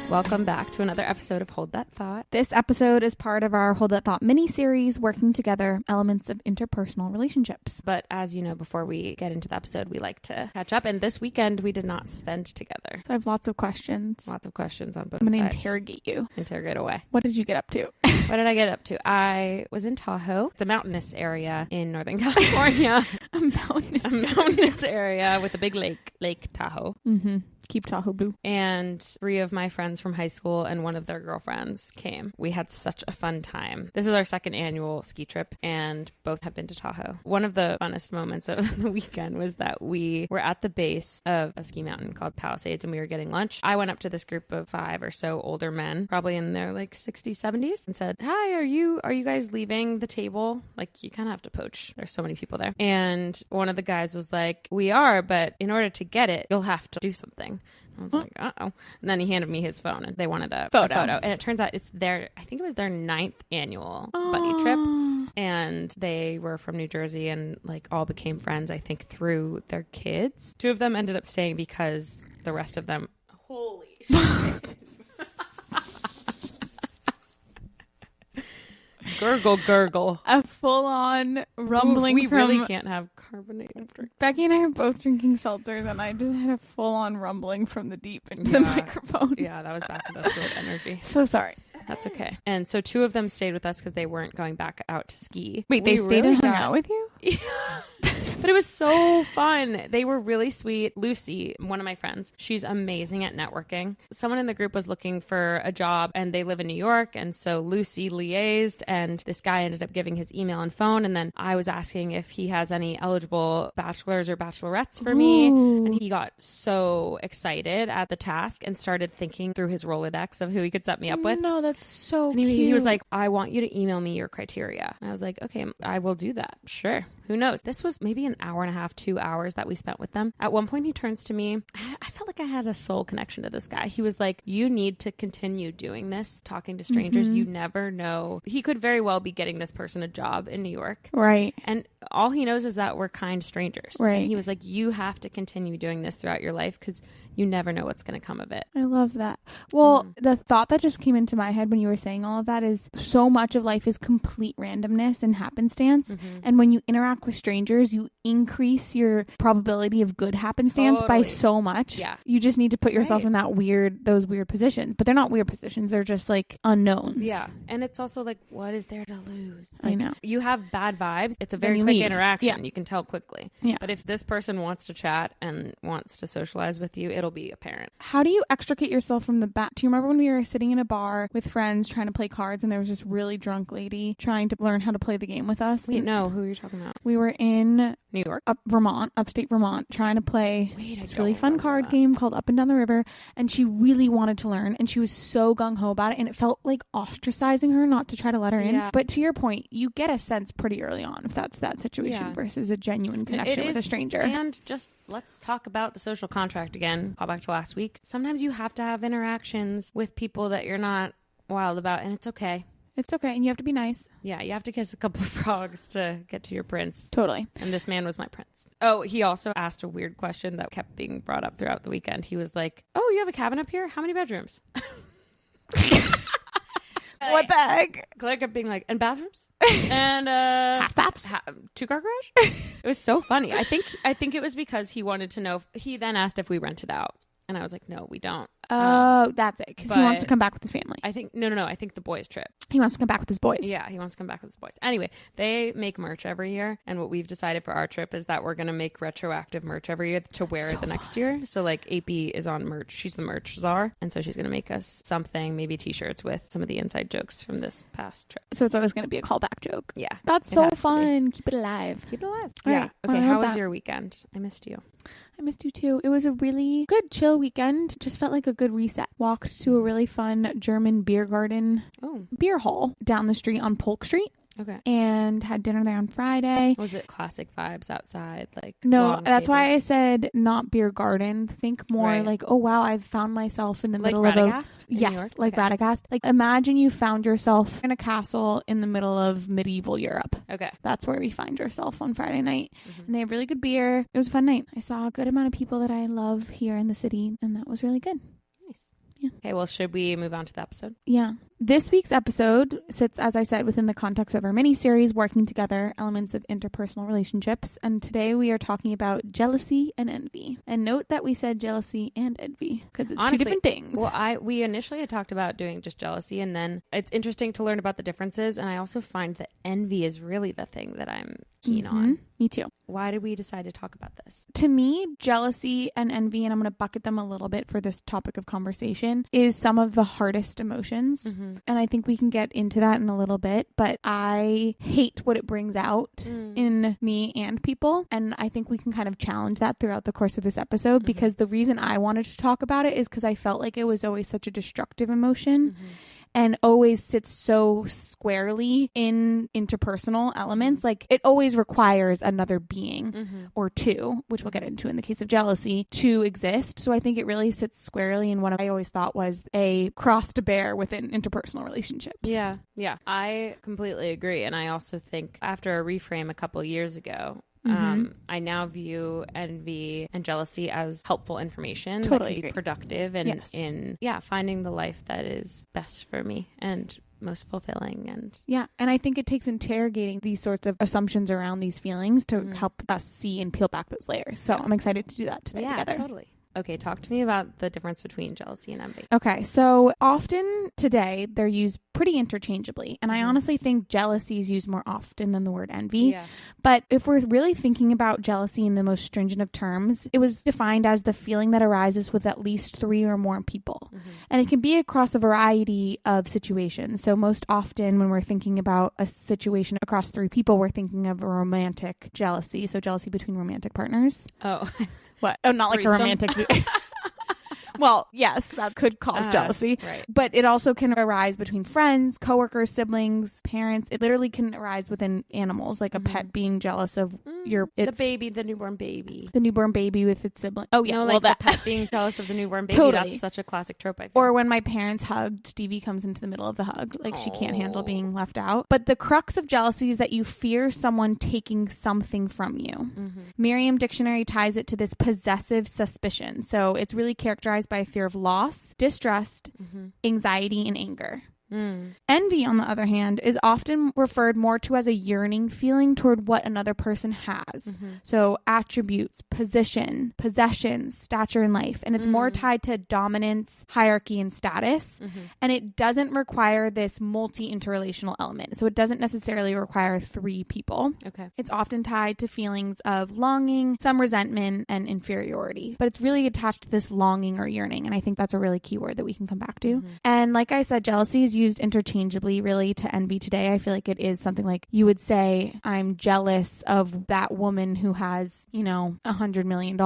Welcome back to another episode of Hold That Thought. This episode is part of our Hold That Thought mini-series, Working Together, Elements of Interpersonal Relationships. But as you know, before we get into the episode, we like to catch up. And this weekend, we did not spend together. So I have lots of questions. Lots of questions on both I'm sides. going to interrogate you. Interrogate away. What did you get up to? What did I get up to? I was in Tahoe. It's a mountainous area in Northern California. A mountainous area with a big lake, Lake Tahoe. Mm-hmm. Keep Tahoe blue. And 3 of my friends from high school and one of their girlfriends came. We had such a fun time. This is our second annual ski trip, and both have been to Tahoe. One of the funnest moments of the weekend was that we were at the base of a ski mountain called Palisades, and we were getting lunch. I went up to this group of 5 or so older men, probably in their like 60s, 70s, and said, "Hi, are you guys leaving the table? Like, you kind of have to poach. There's so many people there." And one of the guys was like, "We are, but in order to get it, you'll have to do something." I was like, uh-oh. And then he handed me his phone, and they wanted a photo. And it turns out I think it was their 9th annual buddy trip. And they were from New Jersey and like all became friends, I think, through their kids. 2 of them ended up staying because the rest of them, holy shit. Gurgle. A full-on rumbling. We really can't have carbonated drink. Becky and I are both drinking seltzers, and I just had a full-on rumbling from the deep into the microphone. Yeah, that was back to the good energy. So sorry. That's okay. And so 2 of them stayed with us because they weren't going back out to ski. Wait, they stayed and hung out with you? Yeah. But it was so fun. They were really sweet. Lucy, one of my friends, she's amazing at networking. Someone in the group was looking for a job and they live in New York. And so Lucy liaised and this guy ended up giving his email and phone. And then I was asking if he has any eligible bachelors or bachelorettes for me. And he got so excited at the task and started thinking through his Rolodex of who he could set me up with. No, that's so cute. He was like, "I want you to email me your criteria." And I was like, "Okay, I will do that. Sure." Who knows? This was maybe an hour and a half, 2 hours that we spent with them. At one point, he turns to me. I felt like I had a soul connection to this guy. He was like, "You need to continue doing this, talking to strangers. Mm-hmm. You never know." He could very well be getting this person a job in New York. Right. And all he knows is that we're kind strangers. Right. And he was like, "You have to continue doing this throughout your life because you never know what's going to come of it." I love that. Well, the thought that just came into my head when you were saying all of that is so much of life is complete randomness and happenstance. Mm-hmm. And when you interact with strangers, you increase your probability of good happenstance by so much. Yeah. You just need to put yourself in those weird positions. But they're not weird positions. They're just like unknowns. Yeah. And it's also like, what is there to lose? Like, I know. You have bad vibes. It's a very quick interaction. Yeah. You can tell quickly. Yeah. But if this person wants to chat and wants to socialize with you, it'll be apparent. How do you extricate yourself from the back? Do you remember when we were sitting in a bar with friends trying to play cards and there was this really drunk lady trying to learn how to play the game with us? Wait, no. Who are you talking about? We were in New York? Upstate Vermont, trying to play this really fun card game called Up and Down the River. And she really wanted to learn and she was so gung-ho about it. And it felt like ostracizing her not to try to let her in. But to your point, you get a sense pretty early on if that's that situation versus a genuine connection with a stranger. And just let's talk about the social contract again. Call back to last week. Sometimes you have to have interactions with people that you're not wild about, and it's okay. It's okay, and you have to be nice. Yeah, you have to kiss a couple of frogs to get to your prince. Totally. And this man was my prince. Oh, he also asked a weird question that kept being brought up throughout the weekend. He was like, "Oh, you have a cabin up here? How many bedrooms?" What the heck? Claire kept being like, "And bathrooms? And half baths? 2-car garage?" It was so funny. I think it was because he wanted to know. He then asked if we rented out. And I was like, "No, we don't." Oh, that's it. Because he wants to come back with his family. I think, no. I think the boys' trip. He wants to come back with his boys. Yeah, he wants to come back with his boys. Anyway, they make merch every year. And what we've decided for our trip is that we're going to make retroactive merch every year to wear the next year. So like AP is on merch. She's the merch czar. And so she's going to make us something, maybe t-shirts with some of the inside jokes from this past trip. So it's always going to be a callback joke. Yeah. That's so fun. Keep it alive. Keep it alive. All yeah. right. Okay, how was your weekend? I missed you. I missed you too. It was a really good chill weekend. Just felt like a good reset. Walked to a really fun German beer garden beer hall down the street on Polk Street. Okay. And had dinner there on Friday. Was it classic vibes outside? Like no, that's why I said not beer garden. Think more like, oh wow, I've found myself in the middle of Radagast a like Radagast. Like imagine you found yourself in a castle in the middle of medieval Europe. Okay. That's where we find yourself on Friday night. Mm-hmm. And they have really good beer. It was a fun night. I saw a good amount of people that I love here in the city, and that was really good. Nice. Yeah. Okay, well, should we move on to the episode? Yeah. This week's episode sits, as I said, within the context of our mini-series, Working Together, Elements of Interpersonal Relationships. And today we are talking about jealousy and envy. And note that we said jealousy and envy because it's Honestly, two different things. Well, we initially had talked about doing just jealousy, and then it's interesting to learn about the differences. And I also find that envy is really the thing that I'm keen on. Me too. Why did we decide to talk about this? To me, jealousy and envy, and I'm going to bucket them a little bit for this topic of conversation, is some of the hardest emotions. And I think we can get into that in a little bit, but I hate what it brings out in me and people. And I think we can kind of challenge that throughout the course of this episode because the reason I wanted to talk about it is because I felt like it was always such a destructive emotion. And always sits so squarely in interpersonal elements. Like it always requires another being or two, which we'll get into in the case of jealousy, to exist. So I think it really sits squarely in what I always thought was a cross to bear within interpersonal relationships. Yeah. I completely agree. And I also think after a reframe a couple years ago, I now view envy and jealousy as helpful information that can be productive and in finding the life that is best for me and most fulfilling. And I think it takes interrogating these sorts of assumptions around these feelings to help us see and peel back those layers. So I'm excited to do that today together. Totally. Okay, talk to me about the difference between jealousy and envy. Okay, so often today they're used pretty interchangeably. And I honestly think jealousy is used more often than the word envy. Yeah. But if we're really thinking about jealousy in the most stringent of terms, it was defined as the feeling that arises with at least 3 or more people. And it can be across a variety of situations. So most often when we're thinking about a situation across 3 people, we're thinking of a romantic jealousy. So jealousy between romantic partners. Oh. What? Oh, not like a romantic. Well, yes, that could cause jealousy, right. But it also can arise between friends, coworkers, siblings, parents. It literally can arise within animals, like a pet being jealous of the newborn baby with its sibling. Oh yeah, the pet being jealous of the newborn baby. Totally. That's such a classic trope. I feel. Or when my parents hugged, Stevie comes into the middle of the hug, like she can't handle being left out. But the crux of jealousy is that you fear someone taking something from you. Merriam Dictionary ties it to this possessive suspicion. So it's really characterized by a fear of loss, distrust, anxiety, and anger. Envy, on the other hand, is often referred more to as a yearning feeling toward what another person has. So attributes, position, possessions, stature in life. And it's more tied to dominance, hierarchy, and status. And it doesn't require this multi-interrelational element. So it doesn't necessarily require 3 people. Okay. It's often tied to feelings of longing, some resentment, and inferiority. But it's really attached to this longing or yearning. And I think that's a really key word that we can come back to. And like I said, jealousy is used interchangeably really to envy today. I feel like it is something like you would say, I'm jealous of that woman who has, $100 million.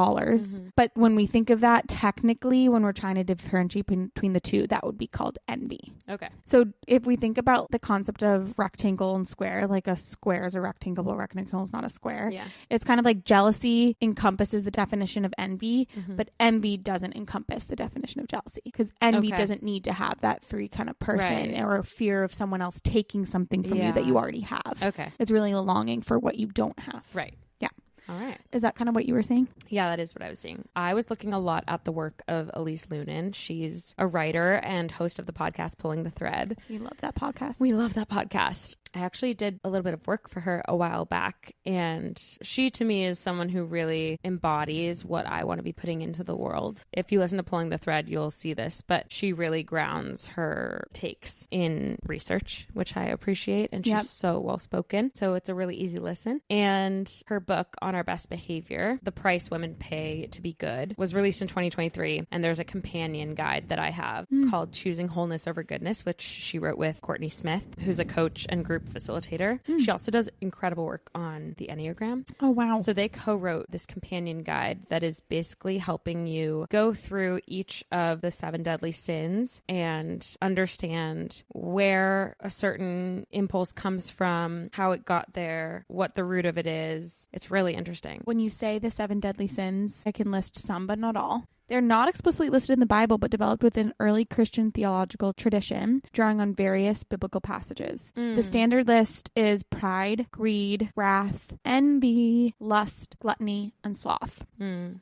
But when we think of that, technically, when we're trying to differentiate between the two, that would be called envy. Okay. So if we think about the concept of rectangle and square, like a square is a rectangle, but a rectangle is not a square. It's kind of like jealousy encompasses the definition of envy, but envy doesn't encompass the definition of jealousy because envy doesn't need to have that 3 kind of person or a fear of someone else taking something from you that you already have. Okay. It's really a longing for what you don't have. Right. Yeah. All right. Is that kind of what you were saying? Yeah, that is what I was saying. I was looking a lot at the work of Elise Lunan. She's a writer and host of the podcast Pulling the Thread. We love that podcast. We love that podcast. I actually did a little bit of work for her a while back, and she to me is someone who really embodies what I want to be putting into the world. If you listen to Pulling the Thread, you'll see this, but she really grounds her takes in research, which I appreciate, and she's so well spoken. So it's a really easy listen. And her book On Our Best Behavior, The Price Women Pay to Be Good, was released in 2023, and there's a companion guide that I have called Choosing Wholeness Over Goodness, which she wrote with Courtney Smith, who's a coach and group facilitator. She also does incredible work on the Enneagram. Oh, wow. So they co-wrote this companion guide that is basically helping you go through each of the 7 deadly sins and understand where a certain impulse comes from, how it got there, what the root of it is. It's really interesting. When you say the 7 deadly sins, I can list some, but not all. They're not explicitly listed in the Bible, but developed within early Christian theological tradition, drawing on various biblical passages. The standard list is pride, greed, wrath, envy, lust, gluttony, and sloth.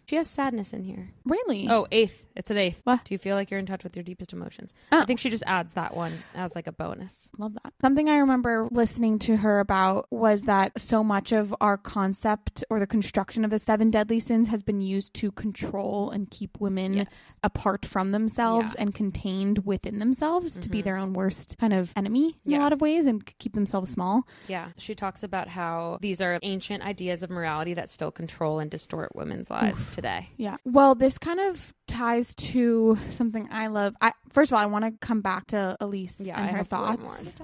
She has sadness in here. Really? Oh, eighth. It's an eighth. What? Do you feel like you're in touch with your deepest emotions? Oh. I think she just adds that one as like a bonus. Love that. Something I remember listening to her about was that so much of our concept or the construction of the 7 deadly sins has been used to control and keep women apart from themselves and contained within themselves to be their own worst kind of enemy in a lot of ways and keep themselves small. Yeah. She talks about how these are ancient ideas of morality that still control and distort women's lives today. Yeah. Well, this kind of ties to something I love. First of all, I want to come back to Elise and her thoughts.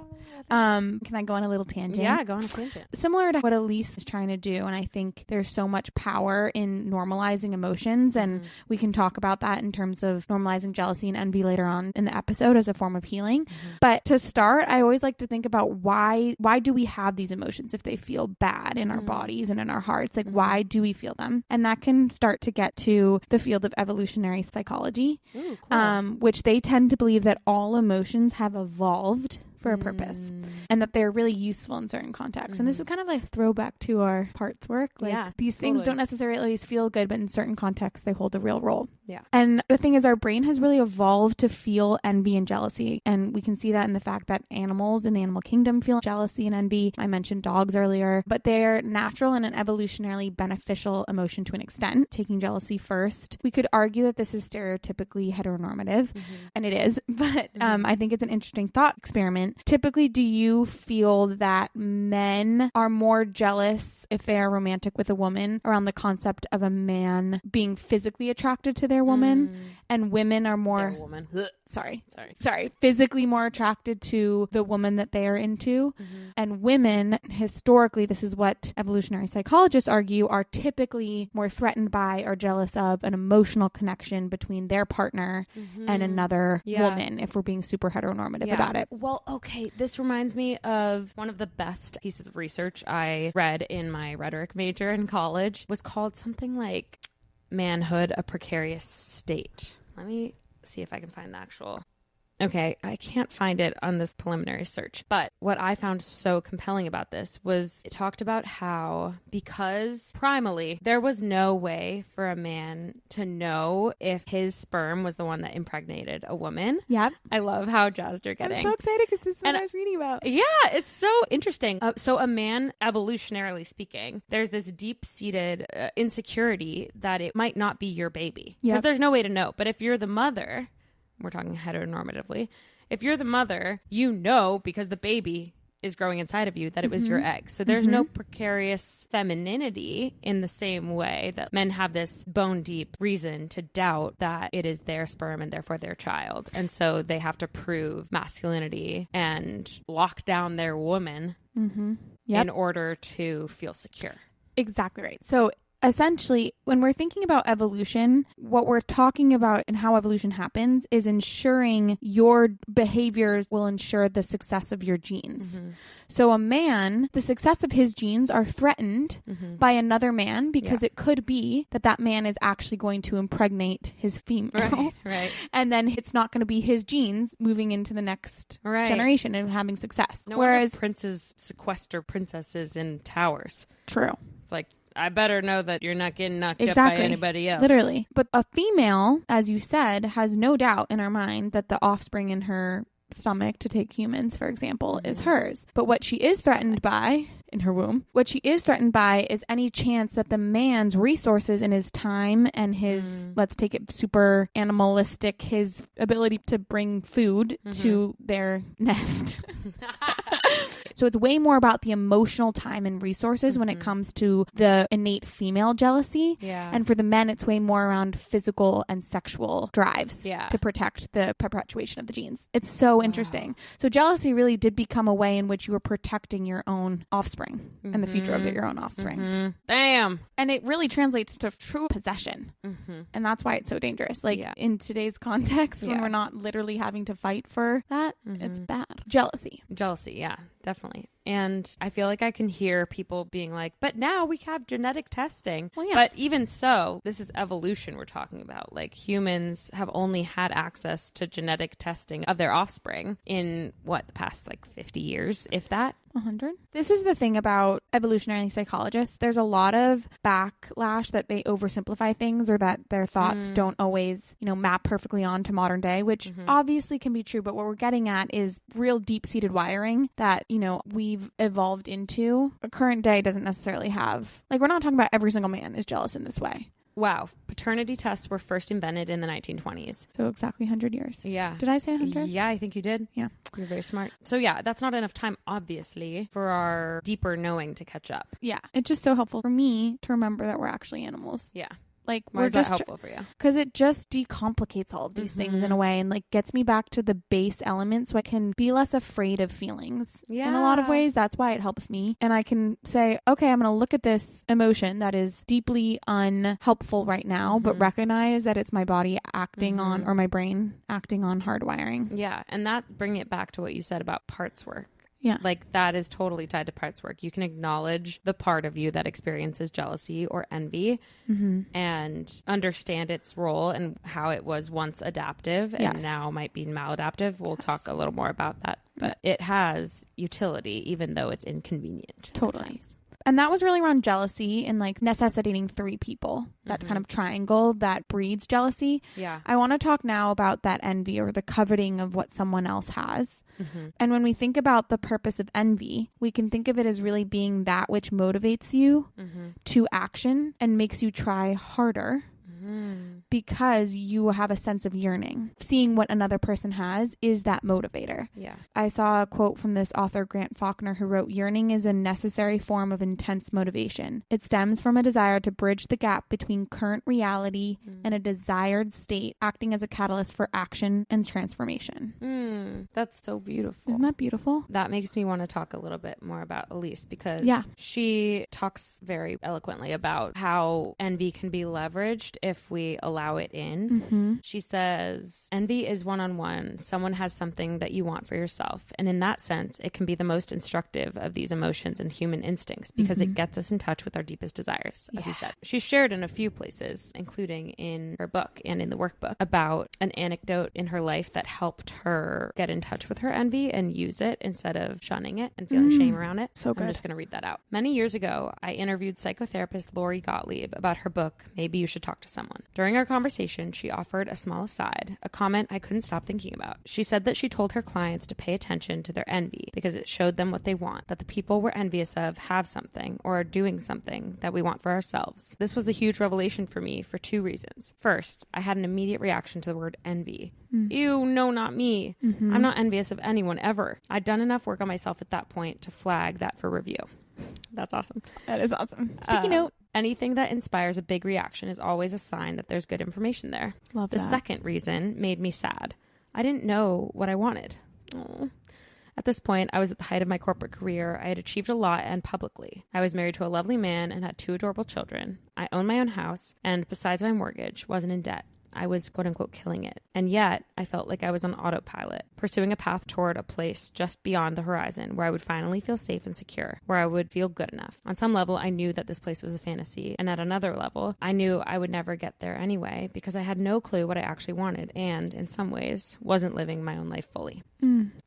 Can I go on a little tangent? Yeah, go on a tangent. Similar to what Elise is trying to do, and I think there's so much power in normalizing emotions, and we can talk about that in terms of normalizing jealousy and envy later on in the episode as a form of healing. But to start, I always like to think about why do we have these emotions if they feel bad in our bodies and in our hearts? Like, why do we feel them? And that can start to get to the field of evolutionary psychology, which they tend to believe that all emotions have evolved for a purpose and that they're really useful in certain contexts. And this is kind of like a throwback to our parts work. Like these things don't necessarily always feel good, but in certain contexts they hold a real role. Yeah. And the thing is, our brain has really evolved to feel envy and jealousy. And we can see that in the fact that animals in the animal kingdom feel jealousy and envy. I mentioned dogs earlier, but they're natural and an evolutionarily beneficial emotion to an extent. Taking jealousy first, we could argue that this is stereotypically heteronormative, and it is, but I think it's an interesting thought experiment. Typically, do you feel that men are more jealous if they are romantic with a woman around the concept of a man being physically attracted to their woman, and women are more physically more attracted to the woman that they are into, and women, historically, this is what evolutionary psychologists argue, are typically more threatened by or jealous of an emotional connection between their partner and another woman, if we're being super heteronormative about it. Well, okay, this reminds me of one of the best pieces of research I read in my rhetoric major in college. Was called something like Manhood, a Precarious State. Let me see if I can find the actual... Okay, I can't find it on this preliminary search, but what I found so compelling about this was it talked about how, because primally there was no way for a man to know if his sperm was the one that impregnated a woman. Yep. I love how jazzed you're getting. I'm so excited because this is what I was reading about. Yeah, it's so interesting. So a man, evolutionarily speaking, there's this deep-seated insecurity that it might not be your baby. Because there's no way to know. But if you're the mother... We're talking heteronormatively. If you're the mother, you know, because the baby is growing inside of you, that it was your egg. So there's no precarious femininity in the same way that men have this bone deep reason to doubt that it is their sperm and therefore their child. And so they have to prove masculinity and lock down their woman in order to feel secure. Exactly right. So essentially, when we're thinking about evolution, what we're talking about and how evolution happens is ensuring your behaviors will ensure the success of your genes. So a man, the success of his genes are threatened by another man because it could be that that man is actually going to impregnate his female. Right. And then it's not going to be his genes moving into the next generation and having success. Whereas princes sequester princesses in towers. True. It's like, I better know that you're not getting knocked up by anybody else. Literally. But a female, as you said, has no doubt in her mind that the offspring in her stomach, to take humans, for example, is hers. But what she is threatened by in her womb, what she is threatened by is any chance that the man's resources and his time and his, let's take it super animalistic, his ability to bring food to their nest. So it's way more about the emotional time and resources when it comes to the innate female jealousy. And for the men, it's way more around physical and sexual drives to protect the perpetuation of the genes. It's so interesting. So jealousy really did become a way in which you were protecting your own offspring and the future of your own offspring. Damn. And it really translates to true possession. And that's why it's so dangerous. Like in today's context, when we're not literally having to fight for that, it's bad. Jealousy. Jealousy, yeah, definitely. And I feel like I can hear people being like, but now we have genetic testing. Well, yeah. But even so, this is evolution we're talking about. Like, humans have only had access to genetic testing of their offspring in the past like 50 years, if that. 100. This is the thing about evolutionary psychologists. There's a lot of backlash that they oversimplify things, or that their thoughts don't always, map perfectly onto modern day, which obviously can be true. But what we're getting at is real deep-seated wiring that, we've evolved into. A current day doesn't necessarily have, like, we're not talking about every single man is jealous in this way. Wow. Paternity tests were first invented in the 1920s. So exactly 100 years. Yeah. Did I say 100? Yeah, I think you did. Yeah. You're very smart. So yeah, that's not enough time, obviously, for our deeper knowing to catch up. Yeah. It's just so helpful for me to remember that we're actually animals. Yeah. Like, why is that helpful for you? Because it just decomplicates all of these things in a way, and like gets me back to the base element, so I can be less afraid of feelings. Yeah. In a lot of ways, that's why it helps me. And I can say, okay, I'm going to look at this emotion that is deeply unhelpful right now, but recognize that it's my body acting on, or my brain acting on hardwiring. Yeah. And that, bring it back to what you said about parts work. Yeah. Like, that is totally tied to parts work. You can acknowledge the part of you that experiences jealousy or envy and understand its role and how it was once adaptive and now might be maladaptive. We'll talk a little more about that. But it has utility, even though it's inconvenient. Totally. And that was really around jealousy and like necessitating three people, that kind of triangle that breeds jealousy. Yeah. I want to talk now about that envy, or the coveting of what someone else has. And when we think about the purpose of envy, we can think of it as really being that which motivates you to action and makes you try harder. Because you have a sense of yearning. Seeing what another person has is that motivator. Yeah. I saw a quote from this author, Grant Faulkner, who wrote, "Yearning is a necessary form of intense motivation. It stems from a desire to bridge the gap between current reality and a desired state, acting as a catalyst for action and transformation." That's so beautiful. Isn't that beautiful? That makes me want to talk a little bit more about Elise, because she talks very eloquently about how envy can be leveraged if we allow it in. She says, envy is one-on-one. Someone has something that you want for yourself. And in that sense, it can be the most instructive of these emotions and human instincts, because it gets us in touch with our deepest desires, as you said. She shared in a few places, including in her book and in the workbook, about an anecdote in her life that helped her get in touch with her envy and use it instead of shunning it and feeling shame around it. So good. I'm just going to read that out. Many years ago, I interviewed psychotherapist Lori Gottlieb about her book, Maybe You Should Talk to Someone. During our conversation, she offered a small aside, a comment I couldn't stop thinking about. She said that she told her clients to pay attention to their envy because it showed them what they want, that the people we're envious of have something or are doing something that we want for ourselves. This was a huge revelation for me for two reasons. First, I had an immediate reaction to the word envy. Ew, no, not me. I'm not envious of anyone ever. I'd done enough work on myself at that point to flag that for review. That's awesome. That is awesome. Sticky note. Anything that inspires a big reaction is always a sign that there's good information there. Love that. The second reason made me sad. I didn't know what I wanted. Aww. At this point, I was at the height of my corporate career. I had achieved a lot, and publicly. I was married to a lovely man and had 2 adorable children. I owned my own house, and besides my mortgage, wasn't in debt. I was quote unquote killing it. And yet I felt like I was on autopilot, pursuing a path toward a place just beyond the horizon where I would finally feel safe and secure, where I would feel good enough. On some level, I knew that this place was a fantasy. And at another level, I knew I would never get there anyway, because I had no clue what I actually wanted. And in some ways, wasn't living my own life fully.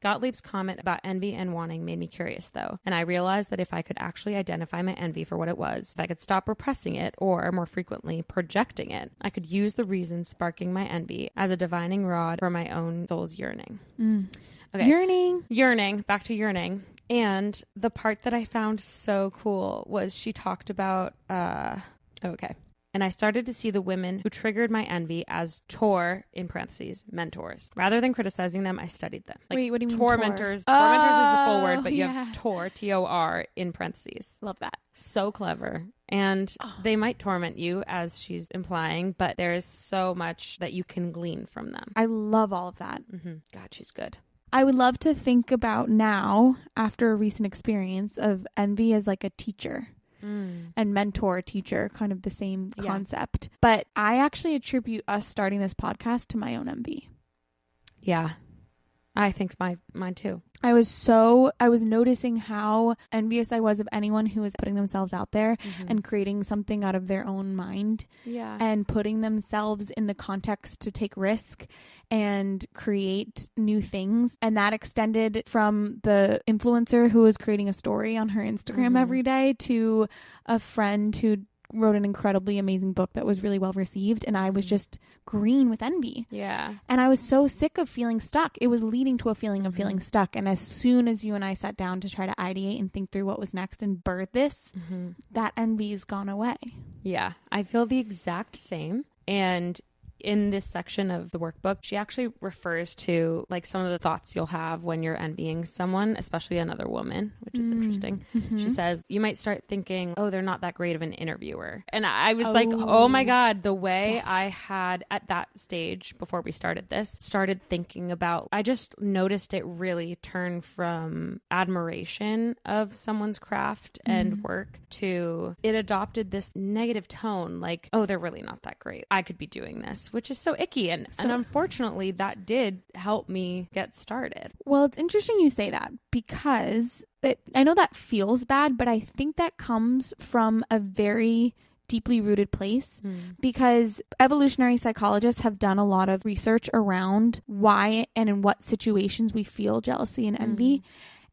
Gottlieb's comment about envy and wanting made me curious, though. And I realized that if I could actually identify my envy for what it was, if I could stop repressing it, or more frequently, projecting it, I could use the reasons sparking my envy as a divining rod for my own soul's yearning. Okay. Yearning. Back to yearning. And the part that I found so cool was she talked about, and I started to see the women who triggered my envy as in parentheses, mentors. Rather than criticizing them, I studied them. Like, wait, what do you mean tormentors? Tormentors is the full word, but you have Tor, in parentheses. Love that. So clever. And they might torment you, as she's implying, but there is so much that you can glean from them. I love all of that. God, she's good. I would love to think about now, after a recent experience, of envy as like a teacher. And mentor, teacher, kind of the same concept. But I actually attribute us starting this podcast to my own envy. Yeah. I think mine too. I was noticing how envious I was of anyone who was putting themselves out there and creating something out of their own mind and putting themselves in the context to take risk and create new things. And that extended from the influencer who was creating a story on her Instagram every day to a friend who wrote an incredibly amazing book that was really well received, and I was just green with envy. Yeah. And I was so sick of feeling stuck. It was leading to a feeling of feeling stuck. And as soon as you and I sat down to try to ideate and think through what was next and birth this, that envy's gone away. Yeah. I feel the exact same. And in this section of the workbook, she actually refers to like some of the thoughts you'll have when you're envying someone, especially another woman, which is interesting. She says, you might start thinking, oh, they're not that great of an interviewer. And I was like, oh my God, the way I had at that stage before we started this, started thinking about, I just noticed it really turn from admiration of someone's craft and work to it adopted this negative tone, like, oh, they're really not that great. I could be doing this, which is so icky. And unfortunately, that did help me get started. Well, it's interesting you say that because I know that feels bad, but I think that comes from a very deeply rooted place because evolutionary psychologists have done a lot of research around why and in what situations we feel jealousy and envy.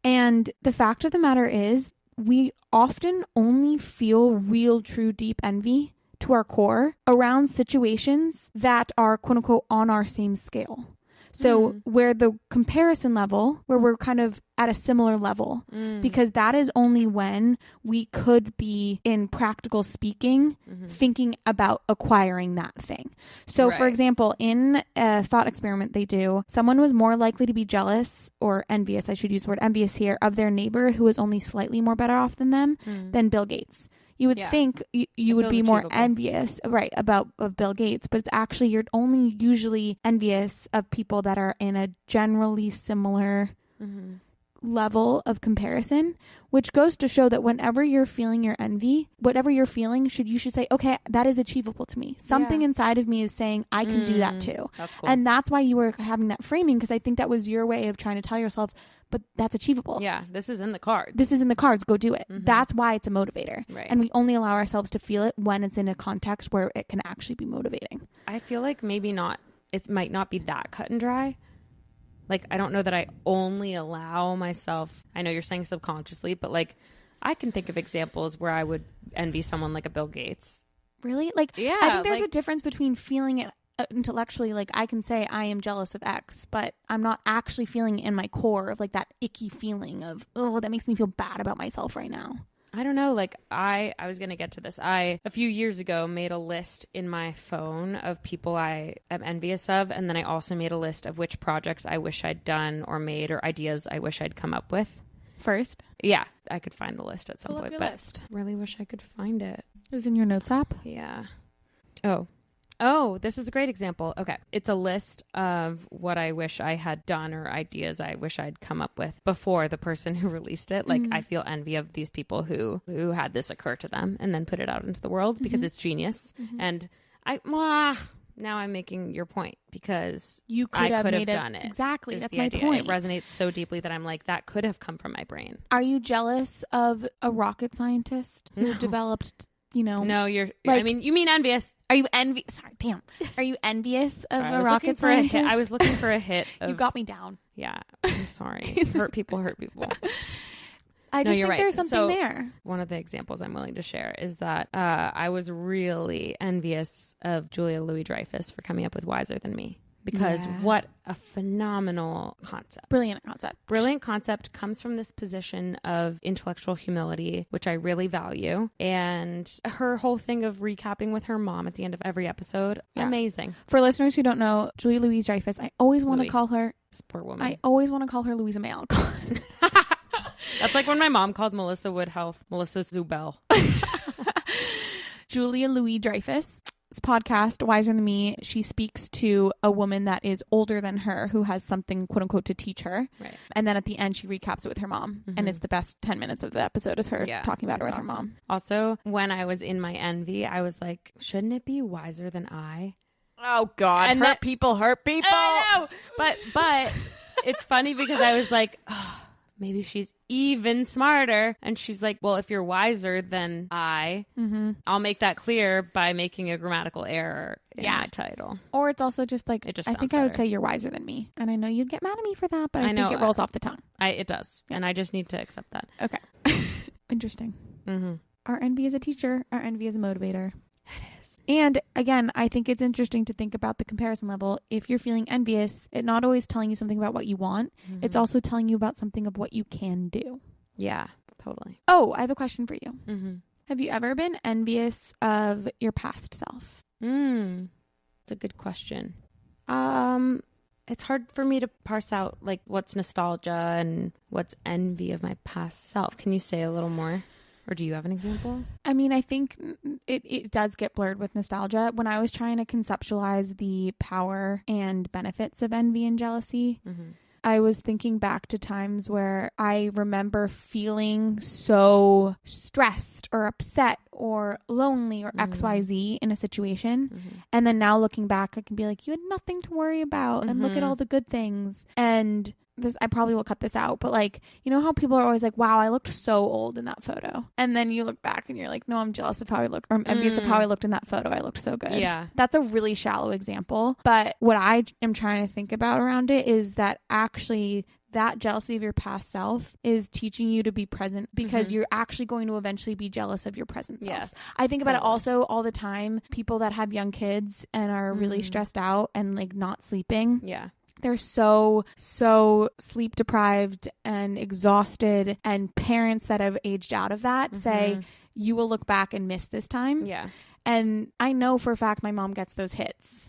And the fact of the matter is we often only feel real, true, deep envy to our core around situations that are quote unquote on our same scale. So where the comparison level, where we're kind of at a similar level, because that is only when we could be in practical speaking, thinking about acquiring that thing. So for example, in a thought experiment they do, someone was more likely to be jealous or envious, I should use the word envious here, of their neighbor who was only slightly more better off than them than Bill Gates. You would think you would be more envious, right, of Bill Gates, but it's actually you're only usually envious of people that are in a generally similar level of comparison, which goes to show that whenever you're feeling your envy, whatever you're feeling, you should say, okay, that is achievable to me. Something inside of me is saying I can do that too. That's cool. And that's why you were having that framing, because I think that was your way of trying to tell yourself, but that's achievable. Yeah, this is in the cards. This is in the cards. Go do it. That's why it's a motivator. Right. And we only allow ourselves to feel it when it's in a context where it can actually be motivating. I feel like maybe not, it might not be that cut and dry. Like, I don't know that I only allow myself, I know you're saying subconsciously, but like, I can think of examples where I would envy someone like a Bill Gates. Really? Like, yeah, I think there's a difference between feeling it intellectually, like I can say I am jealous of X, but I'm not actually feeling it in my core of like that icky feeling of, oh, that makes me feel bad about myself right now. I don't know. Like I was going to get to this. I, a few years ago, made a list in my phone of people I am envious of. And then I also made a list of which projects I wish I'd done or made or ideas I wish I'd come up with. First? Yeah. I could find the list at some Pull point, up but your list. Really wish I could find it. It was in your notes app? Yeah. Oh, this is a great example. Okay. It's a list of what I wish I had done or ideas I wish I'd come up with before the person who released it. Like, I feel envy of these people who had this occur to them and then put it out into the world because it's genius. And now I'm making your point because I could have done it. Exactly. That's my point. It resonates so deeply that I'm like, that could have come from my brain. Are you jealous of a rocket scientist who developed... No, you're like, I mean, you mean envious. Are you envious? Sorry, damn. Are you envious of Sorry, a rocket scientist? I was looking for a hit. You got me down. Yeah, I'm sorry. Hurt people. I just think right. there's something there. One of the examples I'm willing to share is that I was really envious of Julia Louis-Dreyfus for coming up with Wiser Than Me. Because what a phenomenal concept. Brilliant concept. Comes from this position of intellectual humility, which I really value. And her whole thing of recapping with her mom at the end of every episode, amazing. For listeners who don't know, Julia Louis-Dreyfus, I always want to call her... This poor woman. I always want to call her Louisa May Alcott. That's like when my mom called Melissa Woodhealth Melissa Zubel. Julia Louis-Dreyfus. Podcast Wiser Than Me, she speaks to a woman that is older than her who has something quote unquote to teach her, right? And then at the end she recaps it with her mom, and it's the best 10 minutes of the episode is her talking about it with her mom. Also, when I was in my envy, I was like, shouldn't it be wiser than I? Oh God, and hurt people. I know, but it's funny because I was like, oh, maybe she's even smarter. And she's like, well, if you're wiser than I'll make that clear by making a grammatical error in my title. Or it's also just like, it just I think I would say you're wiser than me. And I know you'd get mad at me for that, but I think it rolls off the tongue. It does. Yeah. And I just need to accept that. Okay. Interesting. Our envy is a teacher. Our envy is a motivator. It is. And again, I think it's interesting to think about the comparison level. If you're feeling envious, it's not always telling you something about what you want. It's also telling you about something of what you can do. Yeah, totally. Oh, I have a question for you. Have you ever been envious of your past self? That's a good question. It's hard for me to parse out like what's nostalgia and what's envy of my past self. Can you say a little more? Or do you have an example? I mean, I think it does get blurred with nostalgia. When I was trying to conceptualize the power and benefits of envy and jealousy, I was thinking back to times where I remember feeling so stressed or upset or lonely or XYZ in a situation. And then now looking back, I can be like, you had nothing to worry about and look at all the good things. And this, I probably will cut this out, but like, you know how people are always like, wow, I looked so old in that photo. And then you look back and you're like, no, I'm jealous of how I looked, or I'm envious of how I looked in that photo. I looked so good. Yeah. That's a really shallow example. But what I am trying to think about around it is that actually that jealousy of your past self is teaching you to be present because you're actually going to eventually be jealous of your present self. Yes, I think about it also all the time. People that have young kids and are really stressed out and like not sleeping. Yeah. They're so sleep deprived and exhausted, and parents that have aged out of that say, you will look back and miss this time. Yeah. And I know for a fact my mom gets those hits.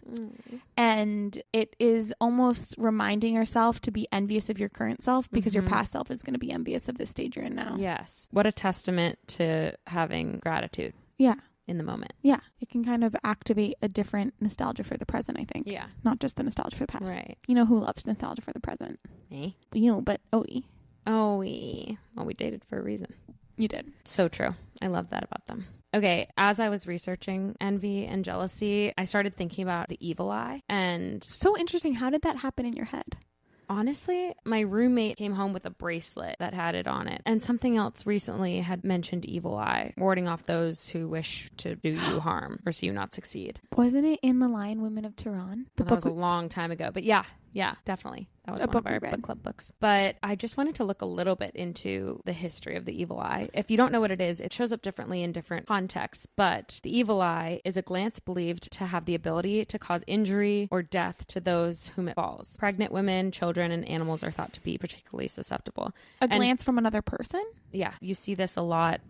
And it is almost reminding yourself to be envious of your current self because your past self is going to be envious of the stage you're in now. Yes. What a testament to having gratitude. Yeah. In the moment. Yeah. It can kind of activate a different nostalgia for the present, I think. Yeah. Not just the nostalgia for the past. Right. You know who loves nostalgia for the present? Me. You, but OE. OE. Well, we dated for a reason. You did. So true. I love that about them. Okay, as I was researching envy and jealousy, I started thinking about the evil eye. And so interesting. How did that happen in your head? Honestly, my roommate came home with a bracelet that had it on it. And something else recently had mentioned evil eye, warding off those who wish to do you harm or see you not succeed. Wasn't it in The Lion Women of Tehran? That was a long time ago. But yeah, definitely. That was one of our book club books. But I just wanted to look a little bit into the history of the evil eye. If you don't know what it is, it shows up differently in different contexts. But the evil eye is a glance believed to have the ability to cause injury or death to those whom it falls. Pregnant women, children, and animals are thought to be particularly susceptible. Glance from another person? Yeah, you see this a lot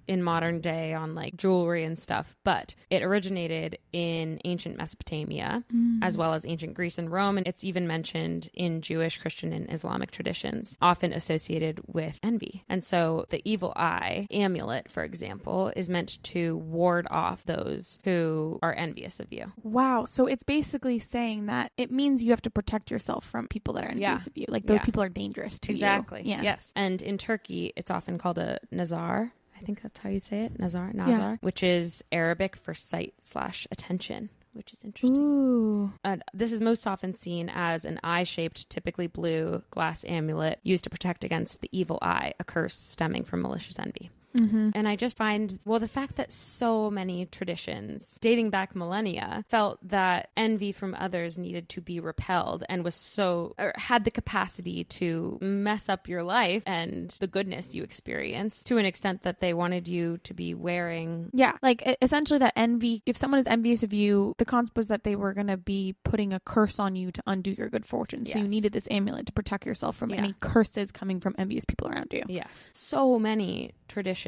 in modern day on like jewelry and stuff. But it originated in ancient Mesopotamia as well as ancient Greece and Rome. And it's even mentioned in Jewish, Christian, and Islamic traditions, often associated with envy. And so the evil eye amulet, for example, is meant to ward off those who are envious of you. Wow. So it's basically saying that it means you have to protect yourself from people that are envious of you. Like those people are dangerous to you. Exactly. Yeah. Yes. And in Turkey, it's often called a nazar. I think that's how you say it. Nazar, which is Arabic for sight/attention. Which is interesting. Ooh. This is most often seen as an eye-shaped, typically blue glass amulet used to protect against the evil eye, a curse stemming from malicious envy. And I just find, the fact that so many traditions dating back millennia felt that envy from others needed to be repelled and had the capacity to mess up your life and the goodness you experience to an extent that they wanted you to be wearing. Yeah, like essentially that envy, if someone is envious of you, the consequence was that they were going to be putting a curse on you to undo your good fortune. So you needed this amulet to protect yourself from any curses coming from envious people around you. Yes. So many traditions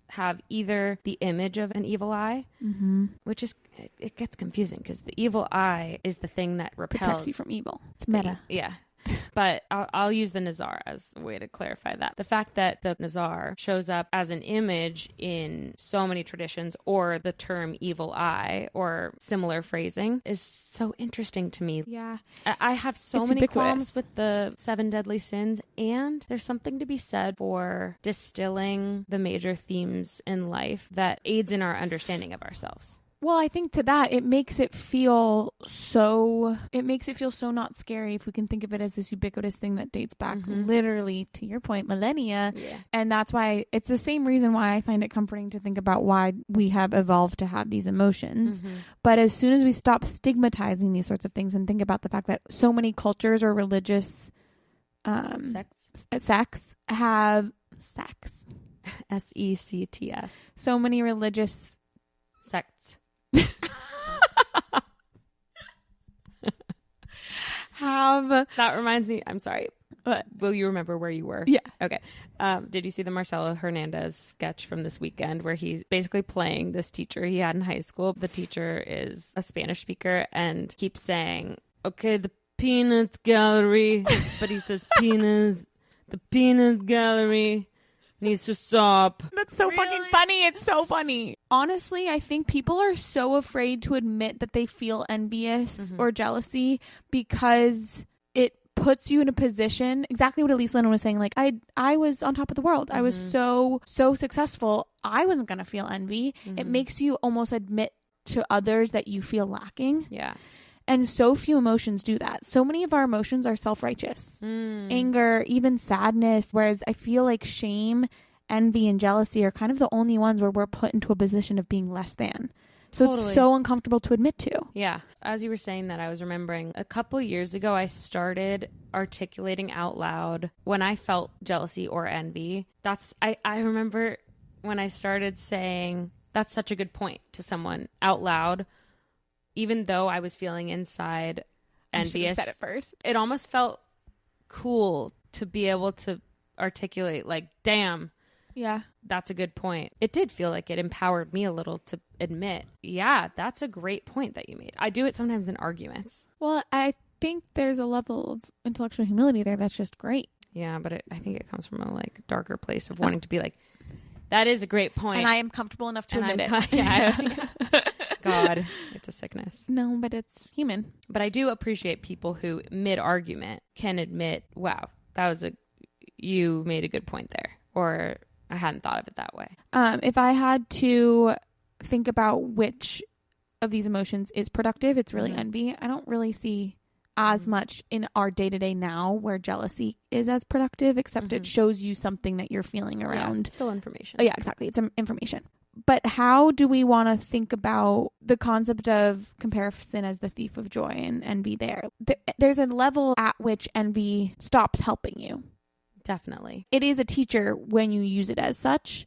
have either the image of an evil eye, which is, it gets confusing because the evil eye is the thing that repels. Protects you from evil. It's meta. Yeah. But I'll use the Nazar as a way to clarify that. The fact that the Nazar shows up as an image in so many traditions, or the term evil eye or similar phrasing, is so interesting to me. Yeah. I have so many qualms with the 7 deadly sins, and there's something to be said for distilling the major themes in life that aids in our understanding of ourselves. Well, I think to that, it makes it feel so not scary if we can think of it as this ubiquitous thing that dates back literally, to your point, millennia. Yeah. And that's why it's the same reason why I find it comforting to think about why we have evolved to have these emotions. But as soon as we stop stigmatizing these sorts of things and think about the fact that so many cultures or religious sects have sex. SECTS. So many religious sects. That reminds me, I'm sorry. What? Will you remember where you were? Yeah. Okay. Did you see the Marcelo Hernandez sketch from this weekend where he's basically playing this teacher he had in high school? The teacher is a Spanish speaker and keeps saying, okay, the peanut gallery, but he says peanuts, the peanut gallery needs to stop. That's so fucking funny. It's so funny. Honestly, I think people are so afraid to admit that they feel envious or jealousy because it puts you in a position, exactly what Elise Lynn was saying, like I was on top of the world. I was so successful. I wasn't going to feel envy. It makes you almost admit to others that you feel lacking. Yeah. And so few emotions do that. So many of our emotions are self-righteous. Anger, even sadness. Whereas I feel like shame, envy, and jealousy are kind of the only ones where we're put into a position of being less than. So It's so uncomfortable to admit to. Yeah. As you were saying that, I was remembering a couple years ago, I started articulating out loud when I felt jealousy or envy. I remember when I started saying, that's such a good point, to someone out loud. Even though I was feeling inside envious, said it first. It almost felt cool to be able to articulate, like, damn, yeah, that's a good point. It did feel like it empowered me a little to admit, yeah, that's a great point that you made. I do it sometimes in arguments. Well, I think there's a level of intellectual humility there that's just great. Yeah, but I think it comes from a darker place of wanting to be like, that is a great point. And I am comfortable enough to admit it. Yeah. God, it's a sickness. No, but it's human. But I do appreciate people who mid-argument can admit, wow, you made a good point there. Or I hadn't thought of it that way. If I had to think about which of these emotions is productive, it's really envy. I don't really see as much in our day-to-day now where jealousy is as productive, except it shows you something that you're feeling around. Yeah, still information. Oh, yeah, exactly. It's information. But how do we want to think about the concept of comparison as the thief of joy and envy there? There's a level at which envy stops helping you. Definitely. It is a teacher when you use it as such.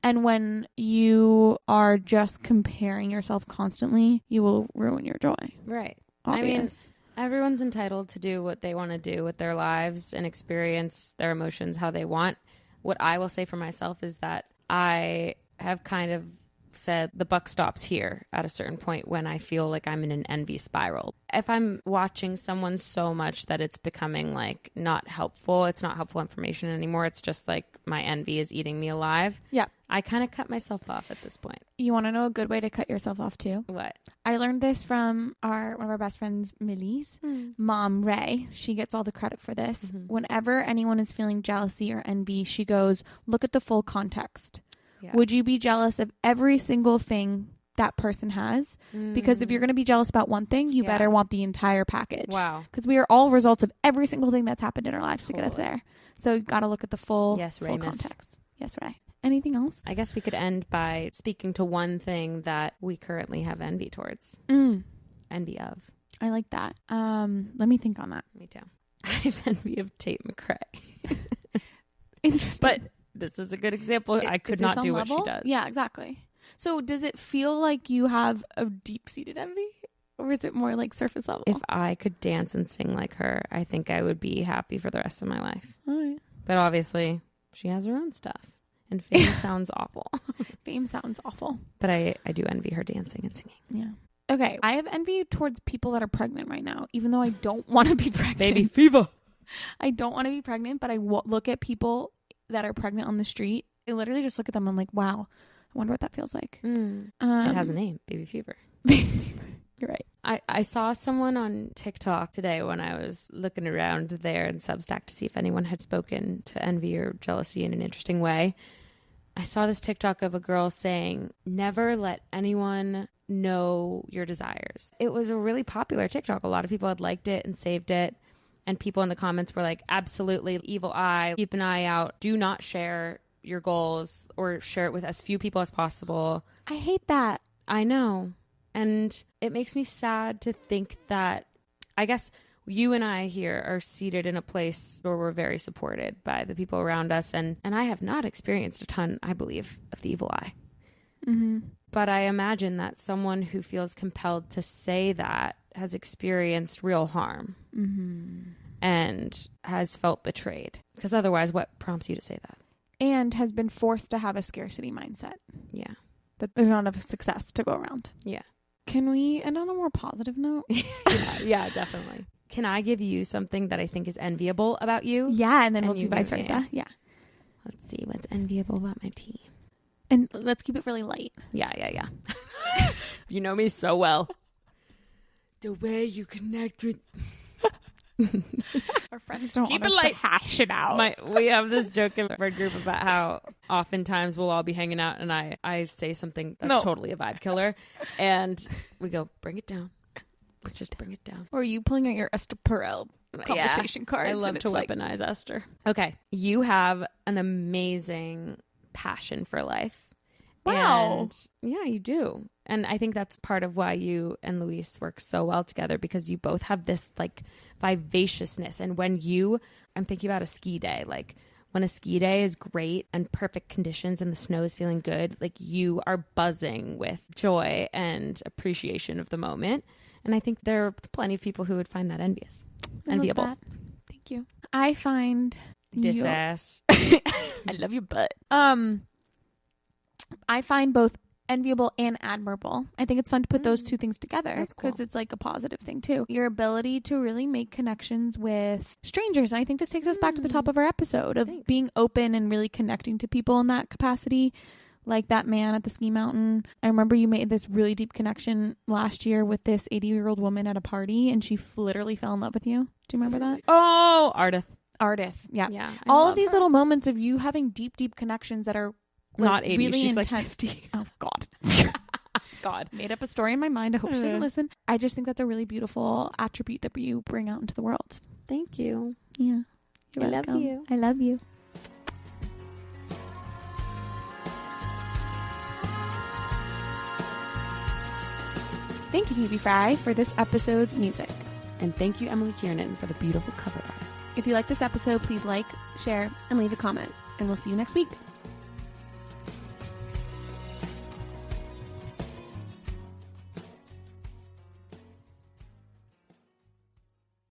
And when you are just comparing yourself constantly, you will ruin your joy. Right. Obvious. I mean, everyone's entitled to do what they want to do with their lives and experience their emotions how they want. What I will say for myself is that I have kind of said the buck stops here at a certain point when I feel like I'm in an envy spiral. If I'm watching someone so much that it's becoming not helpful, it's not helpful information anymore. It's just my envy is eating me alive. Yeah. I kind of cut myself off at this point. You want to know a good way to cut yourself off too? What? I learned this from one of our best friends, Millie's mom, Ray. She gets all the credit for this. Whenever anyone is feeling jealousy or envy, she goes, look at the full context. Yeah. Would you be jealous of every single thing that person has? Because if you're going to be jealous about one thing, you better want the entire package. Wow. Because we are all results of every single thing that's happened in our lives to get us there. So you got to look at the full context. Yes, Ray. Anything else? I guess we could end by speaking to one thing that we currently have envy towards. Envy of. I like that. Let me think on that. Me too. I have envy of Tate McRae. Interesting. But this is a good example. I could not do what she does. Yeah, exactly. So does it feel like you have a deep-seated envy? Or is it more surface level? If I could dance and sing like her, I think I would be happy for the rest of my life. All right. But obviously, she has her own stuff. And fame sounds awful. Fame sounds awful. But I do envy her dancing and singing. Yeah. Okay. I have envy towards people that are pregnant right now, even though I don't want to be pregnant. Baby fever. I don't want to be pregnant, but I look at people that are pregnant on the street. I literally just look at them and I'm like, wow, I wonder what that feels like. It has a name, baby fever. Baby fever. You're right. I saw someone on TikTok today when I was looking around there in Substack to see if anyone had spoken to envy or jealousy in an interesting way. I saw this TikTok of a girl saying, never let anyone know your desires. It was a really popular TikTok. A lot of people had liked it and saved it. And people in the comments were like, absolutely, evil eye, keep an eye out. Do not share your goals or share it with as few people as possible. I hate that. I know. And it makes me sad to think that, I guess you and I here are seated in a place where we're very supported by the people around us. And I have not experienced a ton, I believe, of the evil eye. Mm-hmm. But I imagine that someone who feels compelled to say that has experienced real harm and has felt betrayed. Because otherwise, what prompts you to say that? And has been forced to have a scarcity mindset. Yeah. That there's not enough success to go around. Yeah. Can we end on a more positive note? yeah, definitely. Can I give you something that I think is enviable about you? Yeah, and then we'll do vice versa. Yeah. Let's see what's enviable about my team. And let's keep it really light. Yeah. You know me so well. The way you connect with... Our friends don't Keep want it us light. to hash it out. We have this joke in our group about how oftentimes we'll all be hanging out and I say something that's totally a vibe killer. And we go, bring it down. Let's just bring it down. Or are you pulling out your Esther Perel conversation cards? I love to weaponize Esther. Okay. You have an amazing passion for life. Wow. And yeah, you do. And I think that's part of why you and Luis work so well together, because you both have this like vivaciousness. And when I'm thinking about a ski day, like when a ski day is great and perfect conditions and the snow is feeling good, like you are buzzing with joy and appreciation of the moment. And I think there are plenty of people who would find that enviable. That. Thank you. I find this ass. I love your butt. I find both enviable and admirable. I think it's fun to put those two things together because it's like a positive thing too. Your ability to really make connections with strangers. And I think this takes us back to the top of our episode of being open and really connecting to people in that capacity. Like that man at the ski mountain. I remember you made this really deep connection last year with this 80-year-old woman at a party and she literally fell in love with you. Do you remember that? Oh, Ardith. Yeah. Yeah. All of these little moments of you having deep connections that are like, not 80. Really she's intense. Like 50. Oh, God. God. Made up a story in my mind. I hope she doesn't listen. I just think that's a really beautiful attribute that you bring out into the world. Thank you. Yeah. I love you. I love you. Thank you, Phoebe Fry, for this episode's music. And thank you, Emily Kiernan, for the beautiful cover art. If you like this episode, please like, share, and leave a comment. And we'll see you next week.